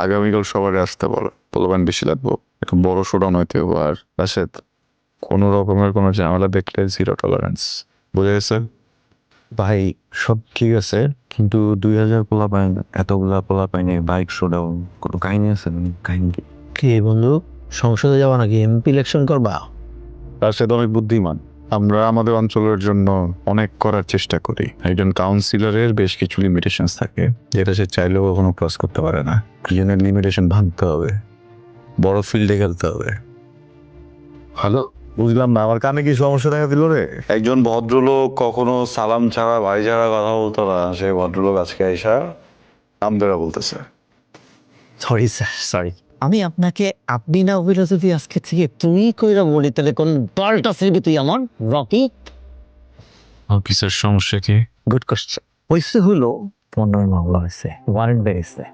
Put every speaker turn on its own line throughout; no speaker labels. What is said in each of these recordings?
আগামীকাল সবারই আসতে বলো, পোলাপান বেশি লাগবো, একটা বড় শোডাউন হইতে হবে। আর রাশেদ, কোনো রকমের কোনো ঝামেলা দেখলে জিরো টলারেন্স, বুঝে গেছে?
ভাই সব ঠিক আছে, কিন্তু 2000 পোলা পাইন, এতগুলা পোলা পাইনে বাইক শোডাউন, কোনো কাহিনী আছে? কাহিনী কি?
কি বন্ধু, সংসদে যাওয়া নাকি এমপি ইলেকশন করবা?
রাশেদ অনেক বুদ্ধিমান। আমরা আমাদের অঞ্চলের জন্য অনেক করার চেষ্টা করি। একজন কাউন্সিলরের বেশ কিছু লিমিটেশন থাকে, যেটা সে চাইলেও কখনো ক্রস করতে পারে না। এই জন্য লিমিটেশন ভাঙতে হবে, বড় ফিল্ডে খেলতে হবে।
হ্যালো, বুঝলাম না, আমার কানে কি সমস্যা দেখা দিল রে?
একজন ভদ্রলোক কখনো সালাম ছাড়া বাড়ি ছাড়া কথা বলতো না, সেই ভদ্রলোক আজকে আইসা নাম ধরে বলতেছে।
Sorry sir, sorry. আমি আপনাকে আপনি না বলে যদি আজকে থেকে তুমি কইরা বলি, তাহলে কোন দলটা ফিরবি তুই আমার রকি?
অফিসের সমস্যা কি?
Good question. হয়েছে হলো 15 মামলা হয়েছে, ওয়ারেন্ট বেরিয়েছে,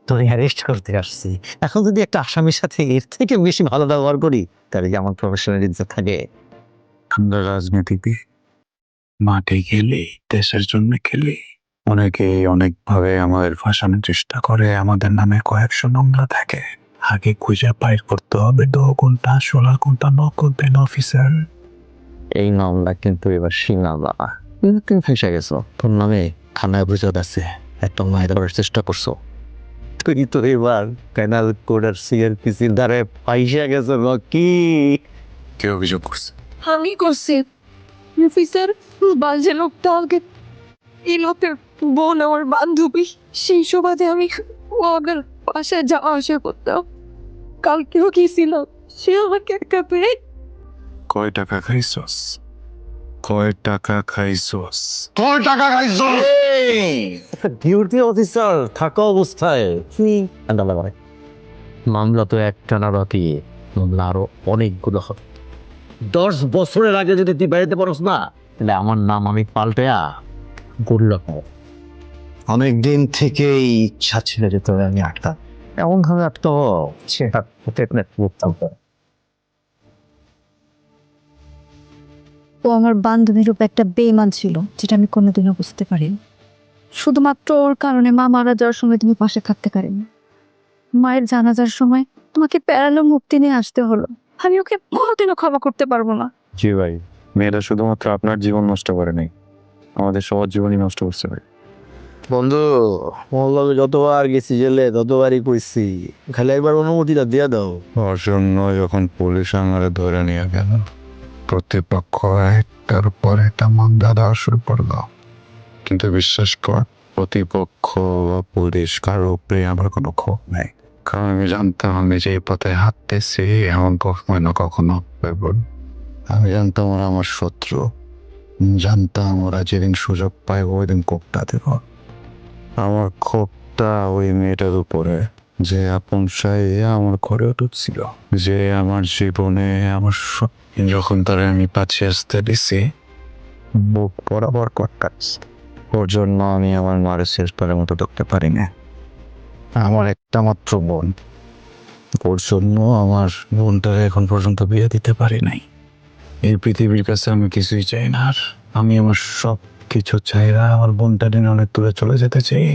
তোর অ্যারেস্ট করতে আসছি। এখন যদি একটা আসামির সাথে এর থেকে বেশি ভালো ব্যবহার করি, তাহলে কি আমার প্রফেশনাল ইজ্জত থাকে?
আমরা রাজনীতিবিদ, মাঠে খেলি, দেশের জন্য খেলি। অনেকে অনেকভাবে আমাদের ফাঁসানোর চেষ্টা করে, আমাদের নামে কয়েকশো মামলা থাকে। আগে খুঁজে বাইর করতে হবে তো কোনটা আসল আর কোনটা নকল। পেন অফিসার,
এই মামলা কিন্তু এবার সীমালা, তুমি ফেসে গেছো। তোর নামে থানায় অভিযোগ আছে, একটা মায়ের ধরার চেষ্টা করছো। তুই তো এবার পেনাল কোড আর সিআরপিসির দ্বারে পাইসা গেছো রকি।
কে অভিযোগ করছে?
আমি করছি অফিসার। বাজে লোকটা আগে, এই লোকের বোন আমার বান্ধবী, সেই সুবাদে আমি ওদের বাসায় যাওয়া আসা করতাম। কালকেও গেছিলাম, সে আমাকে একটা পেয়ে
কয় টাকা খাইছস? কয় টাকা খাইছস?
ডিউটি অফিসার থাকা অবস্থায় মামলা তো একটা না রকি, মামলা আরো অনেকগুলো হবে। 10 বছরের আগে যদি তুই বাড়িতে পড়স না, তাহলে আমার নাম আমি পাল্টেয়া গুল্লক। অনেক দিন থেকেই ইচ্ছা ছিল যে তোর আমি আটকা, এমন ভাবে আটকাবো সেটা বুঝতাম।
ও আমার বান্ধবীর রূপে একটা বেঈমান ছিল, যেটা আমি কোনোদিনও বুঝতে পারিনি। শুধুমাত্র ওর কারণে মা মারা যাওয়ার সময় তুমি পাশে থাকতে পারিনি। মায়ের জানাজার সময় তোমাকে প্যারালো মুক্তি নিয়ে আসতে হলো। আমি ওকে কোনোদিনও ক্ষমা করতে পারবো না।
জি ভাই, মেয়েরা শুধুমাত্র আপনার জীবন নষ্ট করে নাই, আমাদের সবার জীবনই নষ্ট করছে ভাই।
বন্ধু, মোল্লাকে যতবার গেছি জেলে ততবারই কইছি, খালি একবার অনুমতিটা দিয়ে দাও।
অজন্য যখন পুলিশ আমারে ধরে নিয়ে গেল, প্রতিপক্ষ একটার পর একটা মামলা দেওয়া শুরু করলো। কিন্তু বিশ্বাস কর, প্রতিপক্ষ বা পুলিশ কারো উপরে আমার কোনো ক্ষোভ নাই। কারণ আমি জানতাম আমি যে পথে হাঁটতেছি এমন কখনো না কখনো হবে। আমি জানতাম ওরা আমার শত্রু, জানতাম ওরা যেদিন সুযোগ পায় ওই দিন কোপটা দেব। আমার ক্ষোভটা ওই মেয়েটার উপরে, যে আপন আমার ঘরে ঢুকছিল, যে আমার জীবনে আমার যখন তারা আমি পাচ্ছে আসতে দিছি, বুক বরাবর কটকাচ্ছে। ওর জন্য আমি আমার মারে শেষবারের মতো দেখতে পারি না। আমার একটা মাত্র বোন, ওর জন্য আমার বোনটারে এখন পর্যন্ত বিয়ে দিতে পারি নাই। এই পৃথিবীর কাছে আমি কিছুই চাই না আর। আমি আমার সব কিছু চাইরা আমার বোনটা নিয়ে অনেক দূরে চলে যেতে চাই,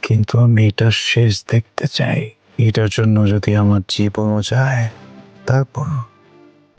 কিন্তু আমি এটার শেষ দেখতে চাই। এটার জন্য যদি আমার জীবনও যায়, তারপর